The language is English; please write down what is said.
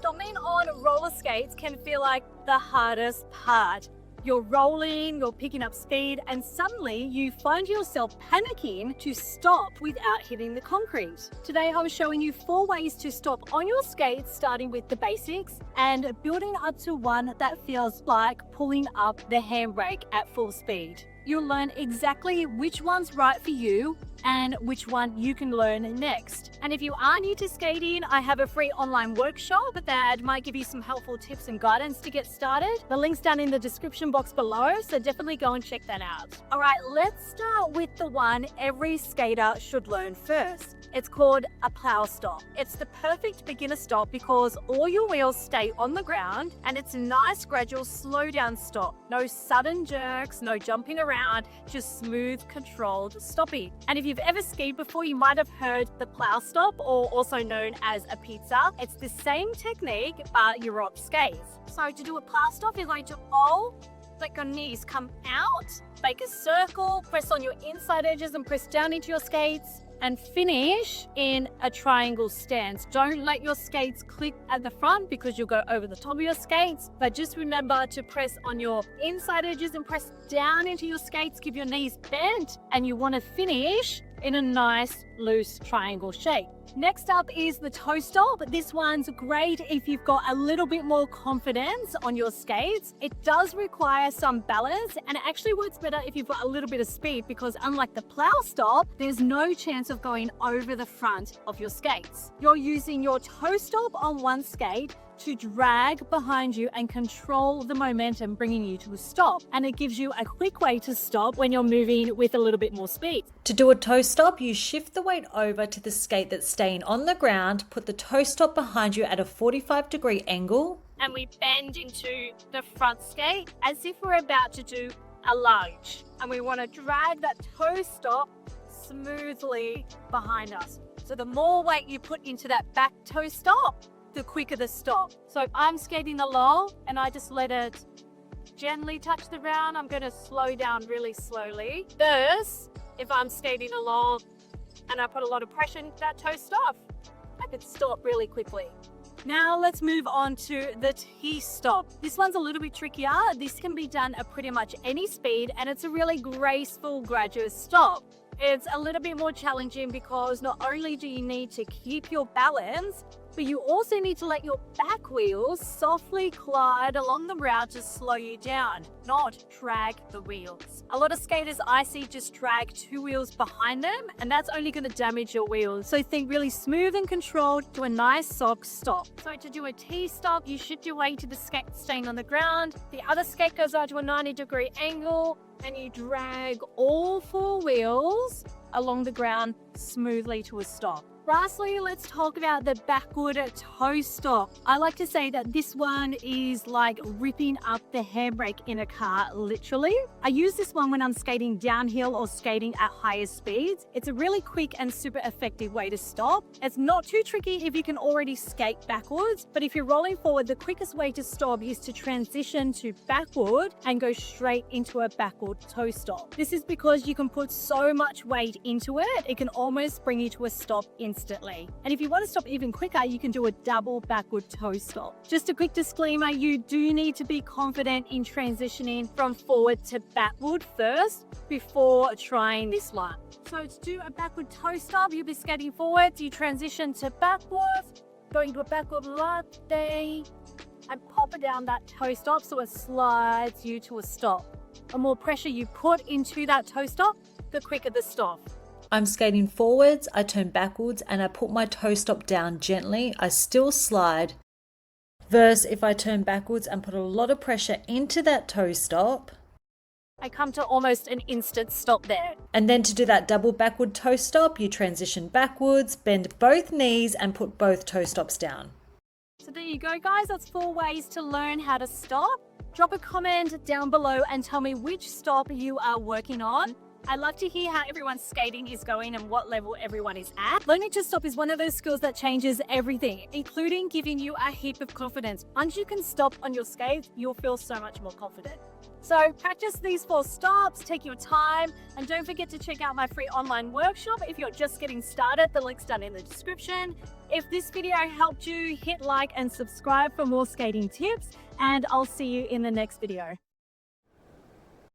Stopping on roller skates can feel like the hardest part. You're rolling, you're picking up speed, and suddenly you find yourself panicking to stop without hitting the concrete. Today I'm showing you 4 ways to stop on your skates, starting with the basics and building up to one that feels like pulling up the handbrake at full speed. You'll learn exactly which one's right for you and which one you can learn next. And if you are new to skating, I have a free online workshop that might give you some helpful tips and guidance to get started. The link's down in the description box below, so definitely go and check that out. All right, let's start with the one every skater should learn first. It's called a plow stop. It's the perfect beginner stop because all your wheels stay on the ground and it's a nice gradual slow down stop. No sudden jerks, no jumping around, just smooth controlled stopping. And if you've ever skied before, you might have heard the plow stop, or also known as a pizza. It's the same technique, but you're off skates. So to do a plow stop, you're going to roll, let your knees come out, make a circle, press on your inside edges and press down into your skates, and finish in a triangle stance. Don't let your skates click at the front because you'll go over the top of your skates, but just remember to press on your inside edges and press down into your skates, keep your knees bent, and you want to finish in a nice loose triangle shape. Next up is the toe stop. This one's great if you've got a little bit more confidence on your skates. It does require some balance, and it actually works better if you've got a little bit of speed because unlike the plow stop, there's no chance of going over the front of your skates. You're using your toe stop on one skate to drag behind you and control the momentum, bringing you to a stop. And it gives you a quick way to stop when you're moving with a little bit more speed. To do a toe stop, you shift the weight over to the skate that's staying on the ground, put the toe stop behind you at a 45-degree angle, and we bend into the front skate as if we're about to do a lunge. And we want to drag that toe stop smoothly behind us. So the more weight you put into that back toe stop, the quicker the stop. So if I'm skating along and I just let it gently touch the ground, I'm going to slow down really slowly. First, if I'm skating along and I put a lot of pressure into that toe stop, I could stop really quickly. Now let's move on to the T-stop. This one's a little bit trickier. This can be done at pretty much any speed, and it's a really graceful, gradual stop. It's a little bit more challenging because not only do you need to keep your balance, but you also need to let your back wheels softly glide along the route to slow you down, not drag the wheels. A lot of skaters I see just drag 2 wheels behind them, and that's only going to damage your wheels. So think really smooth and controlled to a nice soft stop. So to do a T-stop, you shift your weight to the skate staying on the ground. The other skate goes out to a 90-degree angle, and you drag all 4 wheels along the ground smoothly to a stop. Lastly, let's talk about the backward toe stop. I like to say that this one is like ripping up the handbrake in a car, literally. I use this one when I'm skating downhill or skating at higher speeds. It's a really quick and super effective way to stop. It's not too tricky if you can already skate backwards, but if you're rolling forward, the quickest way to stop is to transition to backward and go straight into a backward toe stop. This is because you can put so much weight into it, it can almost bring you to a stop instantly. And if you want to stop even quicker, you can do a double backward toe stop. Just a quick disclaimer, you do need to be confident in transitioning from forward to backward first before trying this one. So to do a backward toe stop, you'll be skating forwards, you transition to backwards, going to a backward latte, and pop it down that toe stop so it slides you to a stop. The more pressure you put into that toe stop, the quicker the stop. I'm skating forwards, I turn backwards, and I put my toe stop down gently. I still slide. Versus if I turn backwards and put a lot of pressure into that toe stop, I come to almost an instant stop there. And then to do that double backward toe stop, you transition backwards, bend both knees, and put both toe stops down. So there you go, guys. That's 4 ways to learn how to stop. Drop a comment down below and tell me which stop you are working on. I love to hear how everyone's skating is going and what level everyone is at. Learning to stop is one of those skills that changes everything, including giving you a heap of confidence. Once you can stop on your skates, you'll feel so much more confident. So practice these 4 stops, take your time, and don't forget to check out my free online workshop if you're just getting started. The link's down in the description. If this video helped you, hit like and subscribe for more skating tips, and I'll see you in the next video.